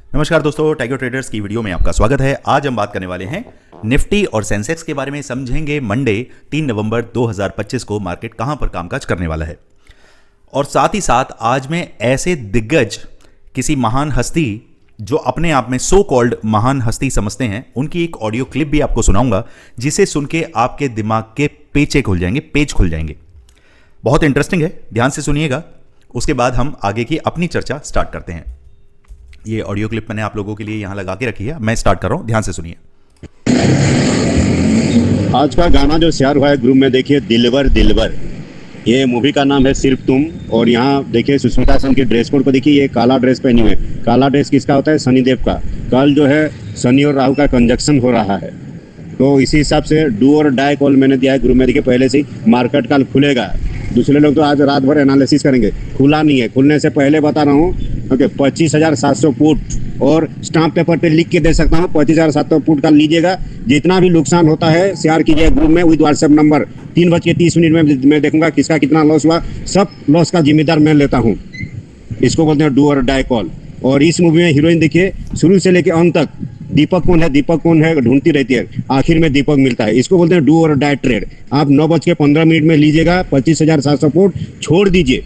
नमस्कार दोस्तों, tiger traders की वीडियो में आपका स्वागत है। आज हम बात करने वाले हैं निफ्टी और सेंसेक्स के बारे में। समझेंगे मंडे 3 नवंबर 2025 को मार्केट कहां पर कामकाज करने वाला है, और साथ ही साथ आज मैं ऐसे दिग्गज किसी महान हस्ती जो अपने आप में सो कॉल्ड महान हस्ती समझते हैं, उनकी एक ऑडियो क्लिप भी आपको सुनाऊंगा, जिसे सुन के आपके दिमाग के पेच खुल जाएंगे। बहुत इंटरेस्टिंग है, ध्यान से सुनिएगा। उसके बाद हम आगे की अपनी चर्चा स्टार्ट करते हैं। ये ऑडियो क्लिप मैंने आप लोगों के लिए यहां लगा के रखी है, मैं स्टार्ट कर रहा हूं, ध्यान से सुनिए। आज का गाना जो शेयर हुआ है ग्रुप में, देखिए दिलवर दिलवर, ये मूवी का नाम है सिर्फ तुम। और यहाँ देखिए सुष्मिता सेन की ड्रेस कोड को देखिए, ये काला ड्रेस पहनी हुई है। काला ड्रेस किसका होता है? शनिदेव का। कल जो है शनि और राहु का कंजक्शन हो रहा है, तो इसी हिसाब से डू और डाई कॉल मैंने दिया है ग्रुप में। देखिए पहले से ही मार्केट कल खुलेगा। दूसरे लोग तो आज रात भर एनालिसिस करेंगे, खुला नहीं है। खुलने से पहले बता रहा हूँ, ओके, 25,700 पुट और स्टाम्प पेपर पे लिख के दे सकता हूँ। 25,700 पुट का लीजिएगा। जितना भी नुकसान होता है शेयर कीजिए ग्रुप में विद व्हाट्सएप नंबर। 3:30 में मैं देखूंगा किसका कितना लॉस हुआ। सब लॉस का जिम्मेदार मैं लेता हूँ। इसको बोलते हैं डू और डाई कॉल। और इस मूवी में हीरोइन देखिए शुरू से लेकर अंत तक दीपक कौन है ढूंढती रहती है, आखिर में दीपक मिलता है। इसको बोलते हैं डू और डाई ट्रेड। आप 9:15 में लीजिएगा। 25,700 फुट छोड़ दीजिए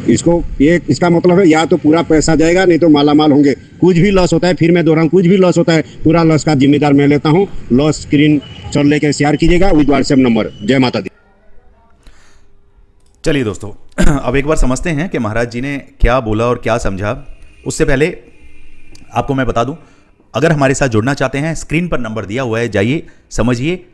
इसको। ये इसका मतलब है या तो पूरा पैसा जाएगा, नहीं तो मालामाल होंगे। कुछ भी लॉस होता है, फिर मैं दोहराऊं, कुछ भी लॉस होता है, पूरा लॉस का जिम्मेदार मैं लेता हूँ। लॉस स्क्रीन चल लेकर शेयर कीजिएगा विद व्हाट्सएप नंबर। जय माता दी। चलिए दोस्तों, अब एक बार समझते हैं कि महाराज जी ने क्या बोला और क्या समझा। उससे पहले आपको मैं बता दूं, अगर हमारे साथ जुड़ना चाहते हैं, स्क्रीन पर नंबर दिया हुआ है, जाइए समझिए।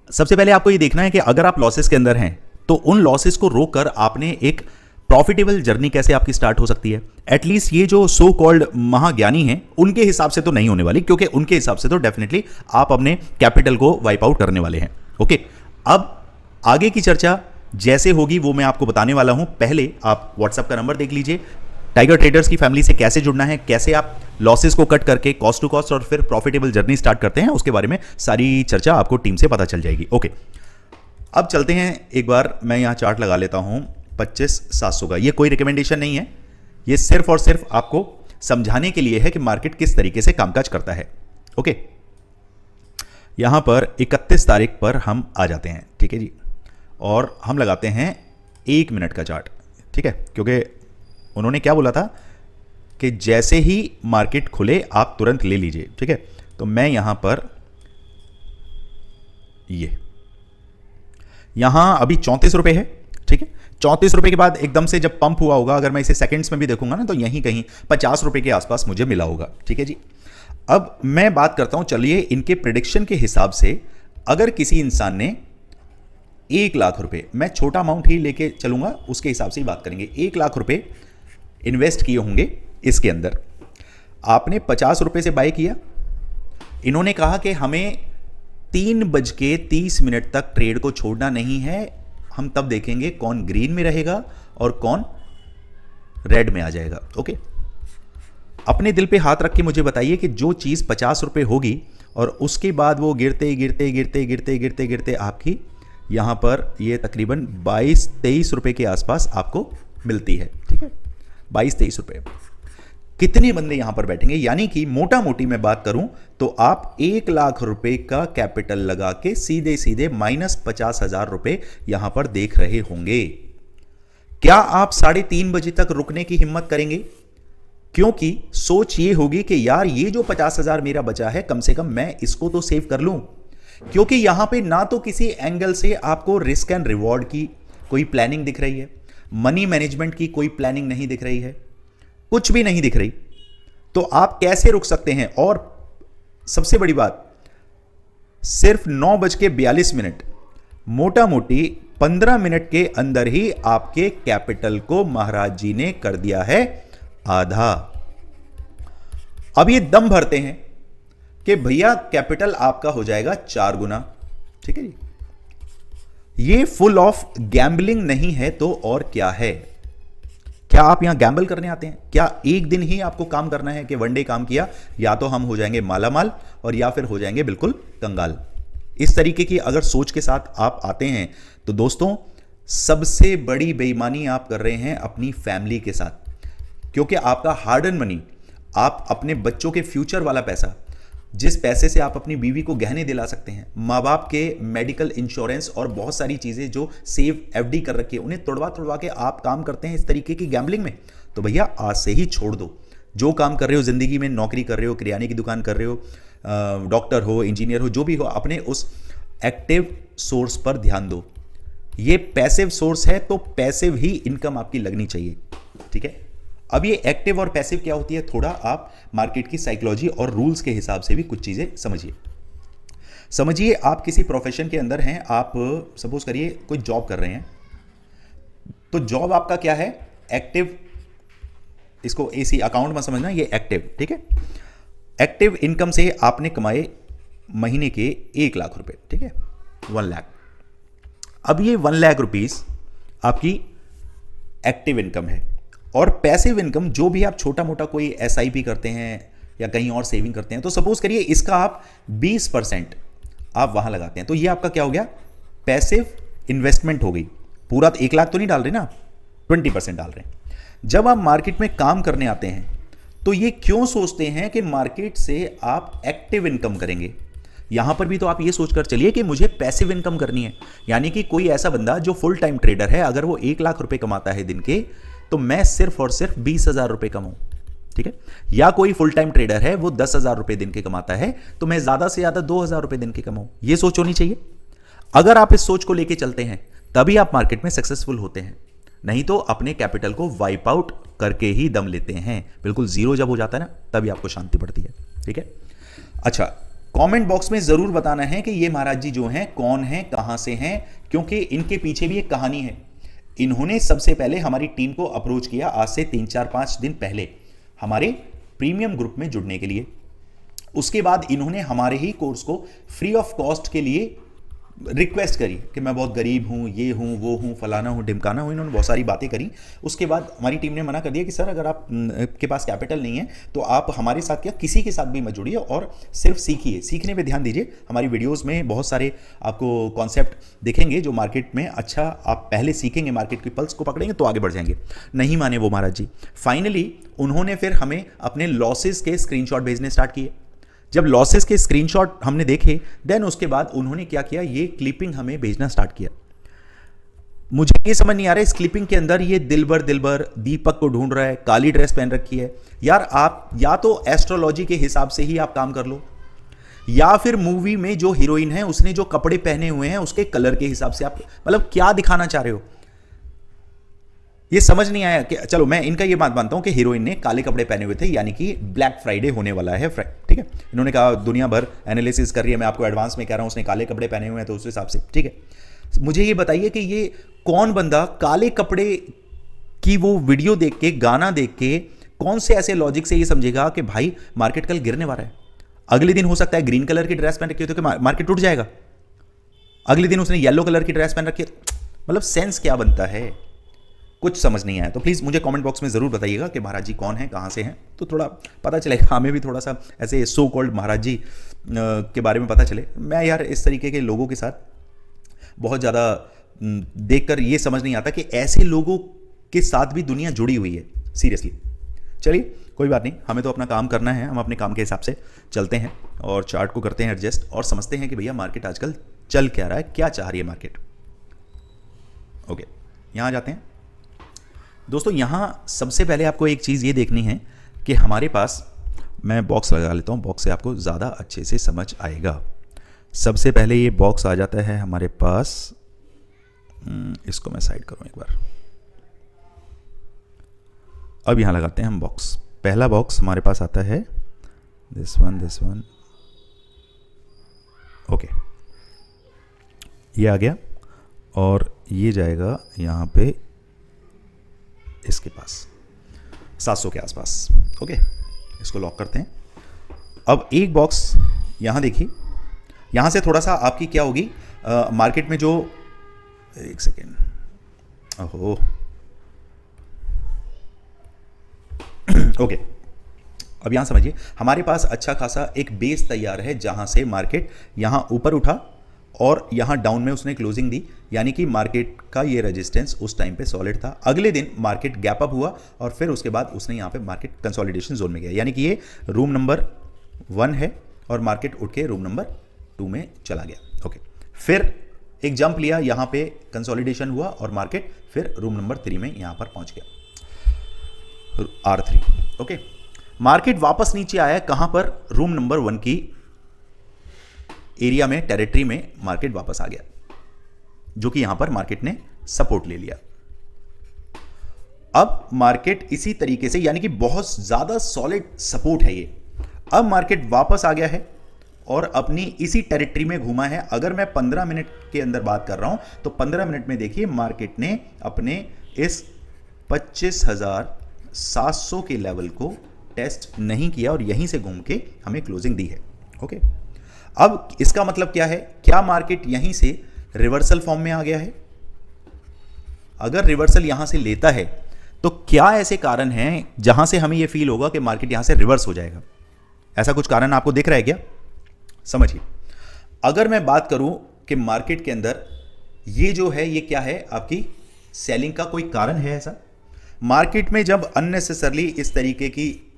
सबसे पहले आपको ये देखना है कि अगर आप लॉसेस के अंदर हैं तो उन लॉसेस को रोक कर आपने एक प्रॉफिटेबल जर्नी कैसे आपकी स्टार्ट हो सकती है। एटलीस्ट ये जो सो कॉल्ड महाज्ञानी हैं उनके हिसाब से तो नहीं होने वाली, क्योंकि उनके हिसाब से तो डेफिनेटली आप अपने कैपिटल को वाइप आउट करने वाले हैं। ओके, अब आगे की चर्चा जैसे होगी वो मैं आपको बताने वाला हूं। पहले आप व्हाट्सएप का नंबर देख लीजिए। टाइगर ट्रेडर्स की फैमिली से कैसे जुड़ना है, कैसे आप लॉसेस को कट करके कॉस्ट टू कॉस्ट और फिर प्रॉफिटेबल जर्नी स्टार्ट करते हैं, उसके बारे में सारी चर्चा आपको टीम से पता चल जाएगी। ओके, अब चलते हैं। एक बार मैं यहां चार्ट लगा लेता हूं 25,700 का। ये कोई रिकमेंडेशन नहीं है, ये सिर्फ और सिर्फ आपको समझाने के लिए है कि मार्केट किस तरीके से कामकाज करता है। ओके, यहां पर 31 तारीख पर हम आ जाते हैं, ठीक है जी, और हम लगाते हैं 1 मिनट का चार्ट, ठीक है, क्योंकि उन्होंने क्या बोला था कि जैसे ही मार्केट खुले आप तुरंत ले लीजिए, ठीक है। तो मैं यहां पर यहां अभी 34 रुपए है, ठीक है। 34 रुपए के बाद एकदम से जब पंप हुआ होगा, अगर मैं इसे सेकंड्स में भी देखूंगा ना, तो यहीं कहीं 50 रुपए के आसपास मुझे मिला होगा, ठीक है जी। अब मैं बात करता हूं, चलिए इनके प्रिडिक्शन के हिसाब से, अगर किसी इंसान ने 1 लाख रुपए, मैं छोटा अमाउंट ही लेके चलूंगा, उसके हिसाब से ही बात करेंगे। 1 लाख रुपए इन्वेस्ट किए होंगे इसके अंदर, आपने 50 रुपए से बाय किया। इन्होंने कहा कि हमें 3:30 तक ट्रेड को छोड़ना नहीं है, हम तब देखेंगे कौन ग्रीन में रहेगा और कौन रेड में आ जाएगा। ओके, अपने दिल पे हाथ रख के मुझे बताइए कि जो चीज़ 50 रुपए होगी और उसके बाद वो गिरते गिरते गिरते गिरते गिरते गिरते आपकी यहां पर ये तकरीबन 22-23 रुपए के आसपास आपको मिलती है, ठीक है। 22-23 रुपए, कितने बंदे यहां पर बैठेंगे? यानी कि मोटा मोटी मैं बात करूं तो आप 1 लाख रुपए का कैपिटल लगा के सीधे सीधे -50,000 रुपए यहां पर देख रहे होंगे। क्या आप 3:30 बजे तक रुकने की हिम्मत करेंगे? क्योंकि सोच ये होगी कि यार ये जो 50,000 मेरा बचा है, कम से कम मैं इसको तो सेव कर लूं। क्योंकि यहां पे ना तो किसी एंगल से आपको रिस्क एंड रिवॉर्ड की कोई प्लानिंग दिख रही है, मनी मैनेजमेंट की कोई प्लानिंग नहीं दिख रही है, कुछ भी नहीं दिख रही, तो आप कैसे रुक सकते हैं? और सबसे बड़ी बात, सिर्फ 9:42, मोटा मोटी 15 मिनट के अंदर ही आपके कैपिटल को महाराज जी ने कर दिया है आधा। अब ये दम भरते हैं कि भैया कैपिटल आपका हो जाएगा 4 गुना, ठीक है जी। ये फुल ऑफ गैम्बलिंग नहीं है तो और क्या है? क्या आप यहां गैम्बल करने आते हैं? क्या एक दिन ही आपको काम करना है कि वनडे काम किया या तो हम हो जाएंगे मालामाल और या फिर हो जाएंगे बिल्कुल कंगाल? इस तरीके की अगर सोच के साथ आप आते हैं तो दोस्तों, सबसे बड़ी बेईमानी आप कर रहे हैं अपनी फैमिली के साथ, क्योंकि आपका हार्ड अर्न मनी आप अपने बच्चों के फ्यूचर वाला पैसा, जिस पैसे से आप अपनी बीवी को गहने दिला सकते हैं, माँ बाप के मेडिकल इंश्योरेंस और बहुत सारी चीज़ें जो सेव एफडी कर रखी है, उन्हें तोड़वा तोड़वा के आप काम करते हैं इस तरीके की गैम्बलिंग में, तो भैया आज से ही छोड़ दो। जो काम कर रहे हो ज़िंदगी में, नौकरी कर रहे हो, किराने की दुकान कर रहे हो, डॉक्टर हो, इंजीनियर हो, जो भी हो, अपने उस एक्टिव सोर्स पर ध्यान दो। ये पैसिव सोर्स है तो पैसिव ही इनकम आपकी लगनी चाहिए, ठीक है। अब ये एक्टिव और पैसिव क्या होती है, थोड़ा आप मार्केट की साइकोलॉजी और रूल्स के हिसाब से भी कुछ चीज़ें समझिए। आप किसी प्रोफेशन के अंदर हैं, आप सपोज करिए कोई जॉब कर रहे हैं, तो जॉब आपका क्या है, एक्टिव, इसको एसी अकाउंट में समझना, ये एक्टिव, ठीक है। एक्टिव इनकम से आपने कमाए महीने के 1 लाख रुपए, ठीक है, 1 लाख। अब ये 1 लाख रुपीस आपकी एक्टिव इनकम है। और पैसिव इनकम, जो भी आप छोटा मोटा कोई एसआईपी करते हैं या कहीं और सेविंग करते हैं, तो सपोज करिए इसका आप 20% आप वहां लगाते हैं, तो ये आपका क्या हो गया, पैसिव इन्वेस्टमेंट हो गई। पूरा 1 लाख तो नहीं डाल रहे ना, 20% डाल रहे हैं। जब आप मार्केट में काम करने आते हैं तो ये क्यों सोचते हैं कि मार्केट से आप एक्टिव इनकम करेंगे। यहां पर भी तो आप ये सोचकर चलिए कि मुझे पैसिव इनकम करनी है, यानी कि कोई ऐसा बंदा जो फुल टाइम ट्रेडर है, अगर वो 1 लाख रुपए कमाता है दिन के, तो मैं सिर्फ और सिर्फ 20,000 रुपए कमाऊं, ठीक है। या कोई फुल टाइम ट्रेडर है, वो 10,000 रुपए दिन के कमाता है, तो मैं ज्यादा से ज्यादा 2,000 रुपए दिन के कमाऊं। ये सोच होनी चाहिए। अगर आप इस सोच को लेके चलते हैं तभी आप मार्केट में सक्सेसफुल होते हैं, नहीं तो अपने कैपिटल को वाइप आउट करके ही दम लेते हैं। बिल्कुल जीरो जब हो जाता है ना, तभी आपको शांति पड़ती है, ठीक है। अच्छा, कमेंट बॉक्स में जरूर बताना है कि ये महाराज जी जो हैं कौन हैं, कहां से हैं, क्योंकि इनके पीछे भी एक कहानी है। इन्होंने सबसे पहले हमारी टीम को अप्रोच किया आज से 3-4-5 दिन पहले हमारे प्रीमियम ग्रुप में जुड़ने के लिए। उसके बाद इन्होंने हमारे ही कोर्स को फ्री ऑफ कॉस्ट के लिए रिक्वेस्ट करी कि मैं बहुत गरीब हूँ, ये हूँ, वो हूँ, फलाना हूँ, ढिमकाना हूँ। इन्होंने बहुत सारी बातें करी। उसके बाद हमारी टीम ने मना कर दिया कि सर अगर आप के पास कैपिटल नहीं है तो आप हमारे साथ क्या किसी के साथ भी मत जुड़िए और सिर्फ सीखिए, सीखने पे ध्यान दीजिए। हमारी वीडियोस में बहुत सारे आपको कॉन्सेप्ट दिखेंगे जो मार्केट में, अच्छा आप पहले सीखेंगे, मार्केट की पल्स को पकड़ेंगे तो आगे बढ़ जाएंगे। नहीं माने वो महाराज जी। फाइनली उन्होंने फिर हमें अपने लॉसेस के स्क्रीनशॉट भेजने स्टार्ट किए। जब लॉसेस के स्क्रीनशॉट हमने देखे, देन उसके बाद उन्होंने क्या किया, ये क्लिपिंग हमें भेजना स्टार्ट किया। मुझे ये समझ नहीं आ रहा है इस क्लिपिंग के अंदर ये दिलबर दीपक को ढूंढ रहा है, काली ड्रेस पहन रखी है। यार आप या तो एस्ट्रोलॉजी के हिसाब से ही आप काम कर लो, या फिर मूवी में जो हीरोइन है उसने जो कपड़े पहने हुए हैं उसके कलर के हिसाब से आप, मतलब क्या दिखाना चाह रहे हो, ये समझ नहीं आया। कि चलो मैं इनका ये बात मानता हूं कि हीरोइन ने काले कपड़े पहने हुए थे, यानी कि ब्लैक फ्राइडे होने वाला है, ठीक है। इन्होंने कहा दुनिया भर एनालिसिस कर रही है, मैं आपको एडवांस में कह रहा हूं, उसने काले कपड़े पहने हुए हैं तो उस हिसाब से, ठीक है। मुझे ये बताइए कि ये कौन बंदा काले कपड़े की वो वीडियो देख के, गाना देख के, कौन से ऐसे लॉजिक से ये समझेगा कि भाई मार्केट कल गिरने वाला है। अगले दिन हो सकता है ग्रीन कलर की ड्रेस पहन रखी हो तो मार्केट टूट जाएगा। अगले दिन उसने येलो कलर की ड्रेस पहन रखी है, मतलब सेंस क्या बनता है, कुछ समझ नहीं आया। तो प्लीज़ मुझे कमेंट बॉक्स में ज़रूर बताइएगा कि महाराज जी कौन है, कहाँ से हैं, तो थोड़ा पता चलेगा हमें भी, थोड़ा सा ऐसे सो कॉल्ड महाराज जी के बारे में पता चले। मैं यार इस तरीके के लोगों के साथ बहुत ज़्यादा देखकर ये समझ नहीं आता कि ऐसे लोगों के साथ भी दुनिया जुड़ी हुई है, सीरियसली। चलिए कोई बात नहीं, हमें तो अपना काम करना है, हम अपने काम के हिसाब से चलते हैं और चार्ट को करते हैं एडजस्ट और समझते हैं कि भैया मार्केट आजकल चल क्या रहा है, क्या चाह रही है मार्केट। ओके, यहाँ जाते हैं दोस्तों। यहाँ सबसे पहले आपको एक चीज़ ये देखनी है कि हमारे पास, मैं बॉक्स लगा लेता हूँ, बॉक्स से आपको ज़्यादा अच्छे से समझ आएगा। सबसे पहले ये बॉक्स आ जाता है हमारे पास, इसको मैं साइड करूँ एक बार। अब यहाँ लगाते हैं हम बॉक्स। पहला बॉक्स हमारे पास आता है दिस वन, ओके, ये आ गया और ये जाएगा यहाँ पे इसके पास 700 के आसपास। ओके, इसको लॉक करते हैं। अब एक बॉक्स यहाँ देखिए, यहाँ से थोड़ा सा आपकी क्या होगी मार्केट में जो, एक सेकेंड, ओहो ओके, अब यहाँ समझिए, हमारे पास अच्छा खासा एक बेस तैयार है जहाँ से मार्केट यहाँ ऊपर उठा और यहाँ डाउन में उसने क्लोजिंग दी, यानी कि मार्केट का ये रेजिस्टेंस उस टाइम पे सॉलिड था। अगले दिन मार्केट गैप अप हुआ और फिर उसके बाद उसने यहाँ पे मार्केट कंसोलिडेशन जोन में गया, यानी कि ये रूम नंबर 1 है और मार्केट उठ के रूम नंबर 2 में चला गया। ओके, फिर एक जंप लिया, यहाँ पे कंसोलिडेशन हुआ और मार्केट फिर रूम नंबर 3 में यहाँ पर पहुँच गया, R3। ओके, मार्केट वापस नीचे आया, कहाँ पर? रूम नंबर 1 की एरिया में, टेरिटरी में मार्केट वापस आ गया, जो कि यहां पर मार्केट ने सपोर्ट ले लिया। अब मार्केट इसी तरीके से, यानी कि बहुत ज्यादा सॉलिड सपोर्ट है ये, अब मार्केट वापस आ गया है और अपनी इसी टेरिटरी में घूमा है। अगर मैं 15 मिनट के अंदर बात कर रहा हूं तो 15 मिनट में देखिए मार्केट ने अपने इस 25,700 के लेवल को टेस्ट नहीं किया और यहीं से घूम के हमें क्लोजिंग दी है। ओके, अब इसका मतलब क्या है? क्या मार्केट यहीं से रिवर्सल फॉर्म में आ गया है? अगर रिवर्सल यहां से लेता है तो क्या ऐसे कारण हैं जहां से हमें यह फील होगा कि मार्केट यहां से रिवर्स हो जाएगा? ऐसा कुछ कारण आपको दिख रहा है क्या? समझिए, अगर मैं बात करूं कि मार्केट के अंदर ये जो है ये क्या है, आपकी सेलिंग का कोई कारण है ऐसा? मार्केट में जब अननेसेसरली इस तरीके की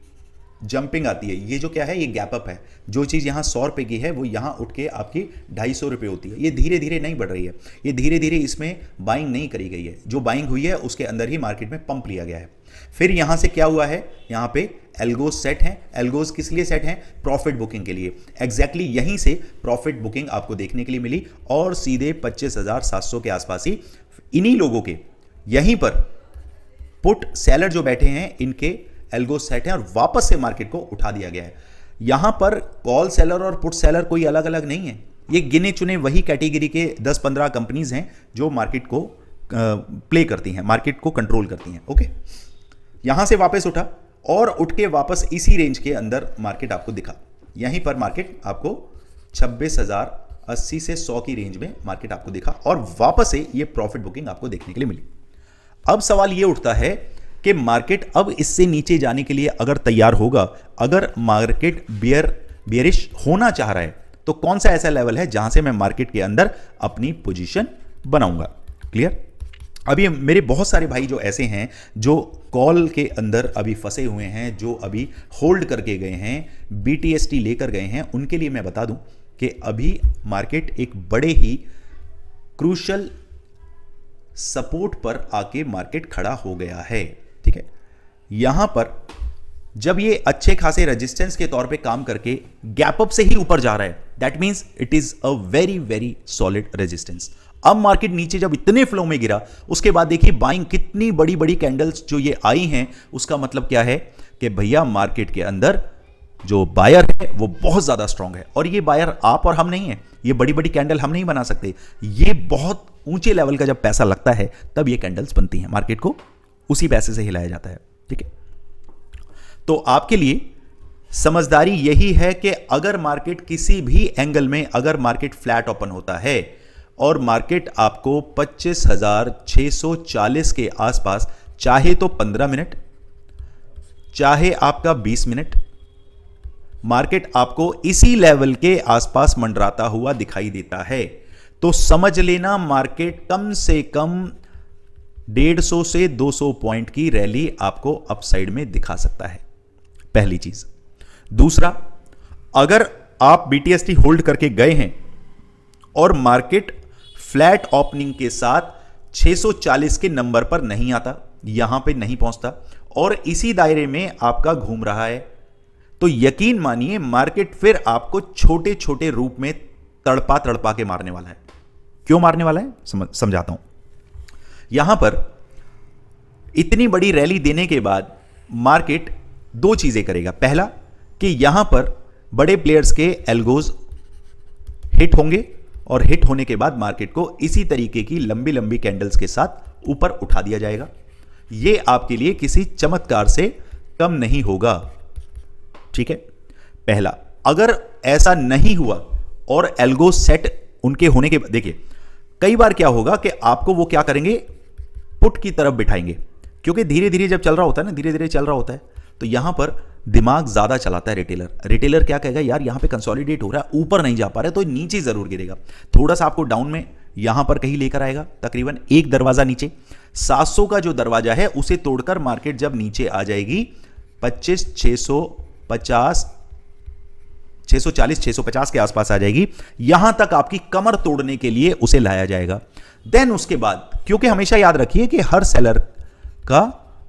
जंपिंग आती है, ये जो क्या है, ये गैप अप है। जो चीज़ यहाँ 100 रुपये की है वो यहाँ उठ के आपकी 250 रुपये होती है। ये धीरे धीरे नहीं बढ़ रही है, ये धीरे धीरे इसमें बाइंग नहीं करी गई है। जो बाइंग हुई है उसके अंदर ही मार्केट में पंप लिया गया है। फिर यहाँ से क्या हुआ है, यहाँ पे एल्गोज सेट हैं। एल्गोज किस लिए सेट हैं? प्रॉफिट बुकिंग के लिए। एग्जैक्टली यहीं से प्रॉफिट बुकिंग आपको देखने के लिए मिली और सीधे 25,700 के आसपास ही इन्हीं लोगों के यहीं पर पुट सेलर जो बैठे हैं इनके एल्गो सेट हैं और वापस से मार्केट को उठा दिया गया है। यहां पर कॉल सेलर और पुट सेलर कोई अलग अलग नहीं है, ये गिने चुने वही कैटेगरी के 10-15 कंपनीज हैं जो मार्केट को प्ले करती हैं, मार्केट को कंट्रोल करती हैं। ओके, यहां से वापस उठा और उठ के वापस इसी रेंज के अंदर मार्केट आपको दिखा। यहीं पर मार्केट आपको 26,080 से 100 की रेंज में मार्केट आपको दिखा और वापस से ये प्रॉफिट बुकिंग आपको देखने के लिए मिली। अब सवाल ये उठता है कि मार्केट अब इससे नीचे जाने के लिए अगर तैयार होगा, अगर मार्केट बियरिश होना चाह रहा है, तो कौन सा ऐसा लेवल है जहां से मैं मार्केट के अंदर अपनी पोजीशन बनाऊंगा? क्लियर? अभी मेरे बहुत सारे भाई जो ऐसे हैं जो कॉल के अंदर अभी फंसे हुए हैं, जो अभी होल्ड करके गए हैं, BTST लेकर गए हैं, उनके लिए मैं बता दूं कि अभी मार्केट एक बड़े ही क्रूशल सपोर्ट पर आके मार्केट खड़ा हो गया है। ठीक है, यहां पर जब ये अच्छे खासे रेजिस्टेंस के तौर पे काम करके गैप अप से ही ऊपर जा रहा है, that means it is a very very solid resistance. अब मार्केट नीचे जब इतने फ्लो में गिरा, उसके बाद देखिए बाइंग कितनी बड़ी बड़ी कैंडल्स जो ये आई हैं, उसका मतलब क्या है कि भैया मार्केट के अंदर जो बायर है वो बहुत ज्यादा स्ट्रांग है। और ये बायर आप और हम नहीं है, ये बड़ी बड़ी कैंडल हम नहीं बना सकते, ये बहुत ऊंचे लेवल का जब पैसा लगता है तब ये कैंडल्स बनती हैं, मार्केट को उसी पैसे से हिलाया जाता है। ठीक है, तो आपके लिए समझदारी यही है कि अगर मार्केट किसी भी एंगल में, अगर मार्केट फ्लैट ओपन होता है और मार्केट आपको 25,640 के आसपास, चाहे तो 15 मिनट, चाहे आपका 20 मिनट, मार्केट आपको इसी लेवल के आसपास मंडराता हुआ दिखाई देता है, तो समझ लेना मार्केट कम से कम 150 से 200 पॉइंट की रैली आपको अपसाइड में दिखा सकता है। पहली चीज। दूसरा, अगर आप BTST होल्ड करके गए हैं और मार्केट फ्लैट ओपनिंग के साथ 640 के नंबर पर नहीं आता, यहां पे नहीं पहुंचता और इसी दायरे में आपका घूम रहा है, तो यकीन मानिए मार्केट फिर आपको छोटे छोटे रूप में तड़पा तड़पा के मारने वाला है। क्यों मारने वाला है समझाता हूं। यहां पर इतनी बड़ी रैली देने के बाद मार्केट दो चीजें करेगा। पहला कि यहां पर बड़े प्लेयर्स के एल्गोज हिट होंगे और हिट होने के बाद मार्केट को इसी तरीके की लंबी लंबी कैंडल्स के साथ ऊपर उठा दिया जाएगा। यह आपके लिए किसी चमत्कार से कम नहीं होगा। ठीक है, पहला। अगर ऐसा नहीं हुआ और एल्गो सेट उनके होने के बाद, देखिए कई बार क्या होगा कि आपको वो क्या करेंगे, पुट की तरफ बिठाएंगे, क्योंकि धीरे धीरे जब चल रहा होता है ना, धीरे धीरे चल रहा होता है, तो यहां पर दिमाग ज़्यादा चलाता है रिटेलर। रिटेलर क्या कहेगा, यार यहाँ पे कंसोलिडेट हो रहा है, ऊपर नहीं जा पा रहा है, तो नीचे ज़रूर गिरेगा, थोड़ा सा आपको डाउन में यहाँ पर कहीं लेकर आएगा, तकरीबन एक दरवाज़ा नीचे। 700 का जो दरवाजा है उसे तोड़कर मार्केट जब नीचे आ जाएगी 25,650 640 650 के आसपास आ जाएगी, यहां तक आपकी कमर तोड़ने के लिए उसे लाया जाएगा। देन उसके बाद, क्योंकि हमेशा याद रखिए कि हर सेलर का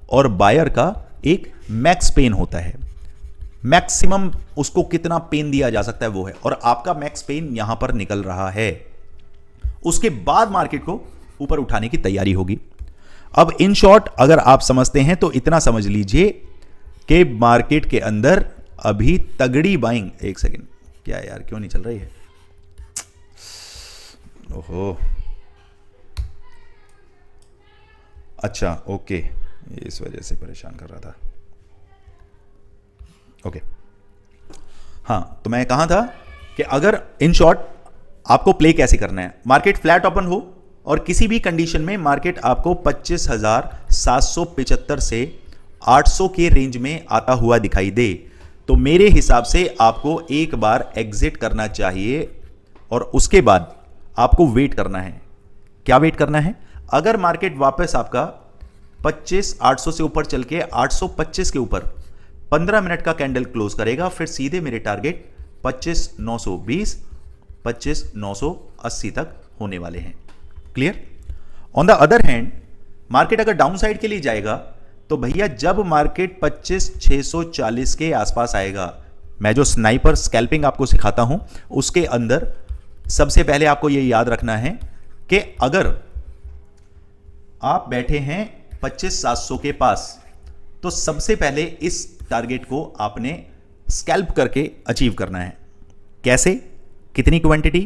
और बायर का एक मैक्स पेन होता है, मैक्सिमम उसको कितना पेन दिया जा सकता है वो है, और आपका मैक्स पेन यहां पर निकल रहा है। उसके बाद मार्केट को ऊपर उठाने की तैयारी होगी। अब इन शॉर्ट अगर आप समझते हैं तो इतना समझ लीजिए कि मार्केट के अंदर अभी तगड़ी बाइंग। एक सेकेंड, क्या यार क्यों नहीं चल रही है? ओहो, अच्छा ओके, इस वजह से परेशान कर रहा था। ओके, हाँ, तो मैं कहां था कि अगर इन शॉर्ट आपको प्ले कैसे करना है, मार्केट फ्लैट ओपन हो और किसी भी कंडीशन में मार्केट आपको 25,775 से 800 के रेंज में आता हुआ दिखाई दे, तो मेरे हिसाब से आपको एक बार एग्जिट करना चाहिए और उसके बाद आपको वेट करना है। क्या वेट करना है? अगर मार्केट वापस आपका 25,800 से ऊपर चल के 825 के ऊपर 15 मिनट का कैंडल क्लोज करेगा, फिर सीधे मेरे टारगेट 25,920 25,980 तक होने वाले हैं। Clear? On the other hand, market अगर डाउन साइड के लिए जाएगा तो भैया जब मार्केट 25,640 के आसपास आएगा, मैं जो स्नाइपर स्कैल्पिंग आपको सिखाता हूं उसके अंदर सबसे पहले आपको यह याद रखना है कि अगर आप बैठे हैं 25,700 के पास, तो सबसे पहले इस टारगेट को आपने स्कैल्प करके अचीव करना है। कैसे? कितनी क्वांटिटी,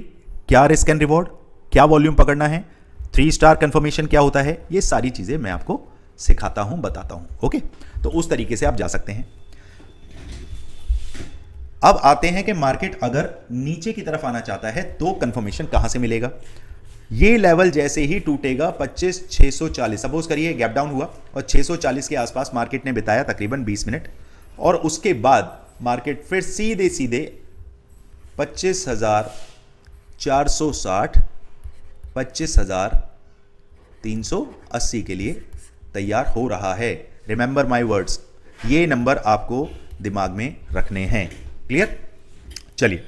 क्या रिस्क एंड रिवॉर्ड, क्या वॉल्यूम पकड़ना है, 3 स्टार कंफर्मेशन क्या होता है, ये सारी चीजें मैं आपको सिखाता हूं, बताता हूं। ओके, तो उस तरीके से आप जा सकते हैं। अब आते हैं कि मार्केट अगर नीचे की तरफ आना चाहता है तो कंफर्मेशन कहां से मिलेगा। ये लेवल जैसे ही टूटेगा 25,640, सपोज करिए गैप डाउन हुआ और 640 के आसपास मार्केट ने बिताया तकरीबन 20 मिनट, और उसके बाद मार्केट फिर सीधे सीधे 25,460 25,380 के लिए तैयार हो रहा है। रिमेंबर माय वर्ड्स, ये नंबर आपको दिमाग में रखने हैं। क्लियर? चलिए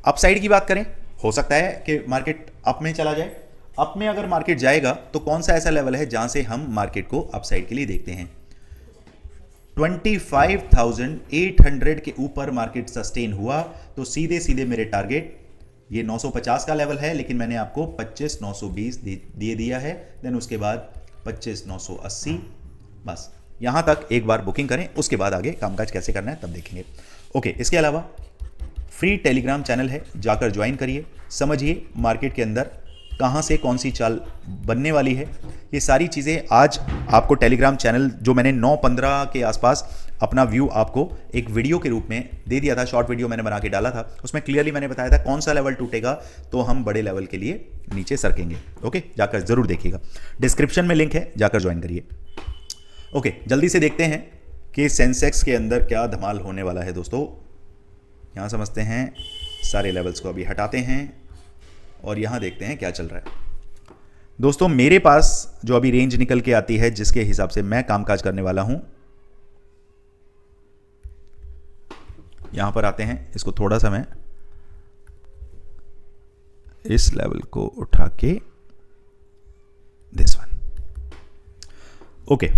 अप साइड की बात करें। हो सकता है कि मार्केट अप में चला जाए। अप में अगर मार्केट जाएगा तो कौन सा ऐसा लेवल है जहां से हम मार्केट को अप साइड के लिए देखते हैं? 25,800 के ऊपर मार्केट सस्टेन हुआ तो सीधे सीधे मेरे टारगेट ये 950 का लेवल है, लेकिन मैंने आपको 25,920 दे दिया है। देन उसके बाद 25,980, बस यहां तक एक बार बुकिंग करें, उसके बाद आगे कामकाज कैसे करना है तब देखेंगे। ओके, इसके अलावा फ्री टेलीग्राम चैनल है, जाकर ज्वाइन करिए, समझिए मार्केट के अंदर कहां से कौन सी चाल बनने वाली है। ये सारी चीज़ें आज आपको टेलीग्राम चैनल जो मैंने 9:15 के आसपास अपना व्यू आपको एक वीडियो के रूप में दे दिया था, शॉर्ट वीडियो मैंने बना के डाला था, उसमें क्लियरली मैंने बताया था कौन सा लेवल टूटेगा तो हम बड़े लेवल के लिए नीचे सरकेंगे। ओके, जाकर जरूर देखिएगा, डिस्क्रिप्शन में लिंक है, जाकर ज्वाइन करिए। ओके, जल्दी से देखते हैं कि सेंसेक्स के अंदर क्या धमाल होने वाला है दोस्तों। यहाँ समझते हैं, सारे लेवल्स को अभी हटाते हैं और यहाँ देखते हैं क्या चल रहा है। दोस्तों मेरे पास जो अभी रेंज निकल के आती है जिसके हिसाब से मैं कामकाज करने वाला हूं, यहां पर आते हैं, इसको थोड़ा सा मैं इस लेवल को उठा के, दिस वन। ओके,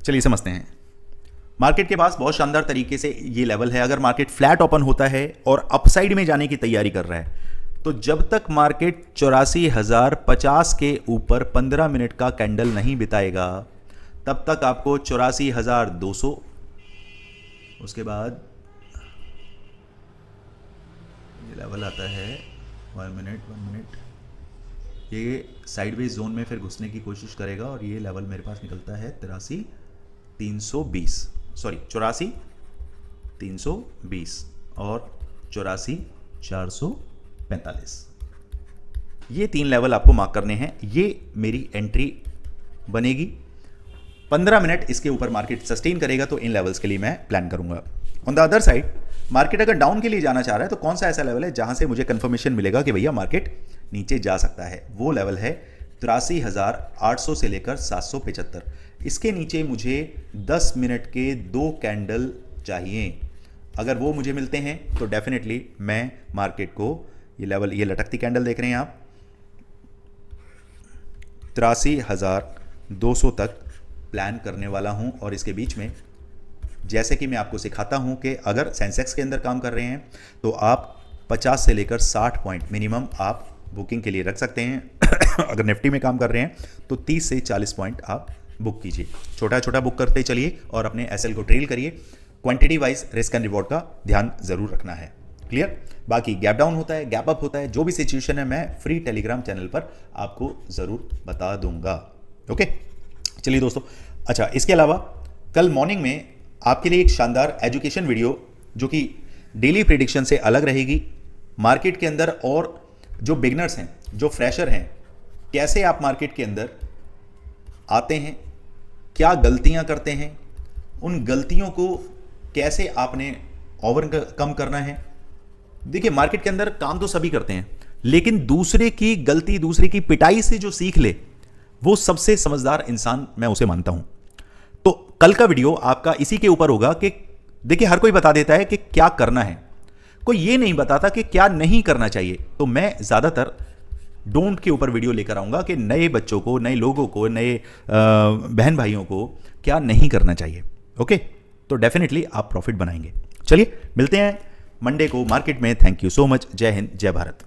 चलिए समझते हैं। मार्केट के पास बहुत शानदार तरीके से ये लेवल है। अगर मार्केट फ्लैट ओपन होता है और अपसाइड में जाने की तैयारी कर रहा है तो जब तक मार्केट 84,050 के ऊपर 15 मिनट का कैंडल नहीं बिताएगा तब तक आपको 84,200, उसके बाद ये लेवल आता है 1 मिनट, ये साइडवेज जोन में फिर घुसने की कोशिश करेगा और ये लेवल मेरे पास निकलता है 84,320 और 84,445। ये 3 लेवल आपको मार्क करने हैं। ये मेरी एंट्री बनेगी 15 मिनट इसके ऊपर मार्केट सस्टेन करेगा तो इन लेवल्स के लिए मैं प्लान करूंगा। On the other side market अगर डाउन के लिए जाना चाह रहा है तो कौन सा ऐसा लेवल है जहां से मुझे कंफर्मेशन मिलेगा कि भैया मार्केट नीचे जा सकता है, वो लेवल है 83,800 से लेकर 775। इसके नीचे मुझे 10 मिनट के 2 कैंडल चाहिए। अगर वो मुझे मिलते हैं तो डेफिनेटली मैं मार्केट को ये लेवल, ये लटकती कैंडल देख रहे हैं आप, 83,200 तक प्लान करने वाला हूं। और इसके बीच में जैसे कि मैं आपको सिखाता हूं कि अगर सेंसेक्स के अंदर काम कर रहे हैं तो आप 50 से लेकर 60 पॉइंट मिनिमम आप बुकिंग के लिए रख सकते हैं। अगर निफ्टी में काम कर रहे हैं तो 30 से 40 पॉइंट आप बुक कीजिए, छोटा छोटा बुक करते चलिए और अपने एसएल को ट्रेल करिए। Quantity wise risk and reward का ध्यान जरूर रखना है। क्लियर? बाकी गैप डाउन होता है, गैप अप होता है, जो भी सिचुएशन है मैं फ्री टेलीग्राम चैनल पर आपको जरूर बता दूंगा। ओके, चलिए दोस्तों। अच्छा, इसके अलावा कल मॉर्निंग में आपके लिए एक शानदार एजुकेशन वीडियो जो कि डेली प्रेडिक्शन से अलग रहेगी, मार्केट के अंदर और जो बिगनर्स हैं, जो फ्रेशर हैं, कैसे आप मार्केट के अंदर आते हैं, क्या गलतियां करते हैं, उन गलतियों को कैसे आपने ओवरकम करना है। देखिए, मार्केट के अंदर काम तो सभी करते हैं, लेकिन दूसरे की गलती, दूसरे की पिटाई से जो सीख ले वो सबसे समझदार इंसान मैं उसे मानता हूं। तो कल का वीडियो आपका इसी के ऊपर होगा कि देखिए, हर कोई बता देता है कि क्या करना है, कोई ये नहीं बताता कि क्या नहीं करना चाहिए। तो मैं ज्यादातर डोंट के ऊपर वीडियो लेकर आऊंगा कि नए बच्चों को, नए लोगों को, नए बहन भाइयों को क्या नहीं करना चाहिए। ओके, तो डेफिनेटली आप प्रॉफिट बनाएंगे। चलिए मिलते हैं मंडे को मार्केट में। Thank you so much. जय हिंद, जय भारत।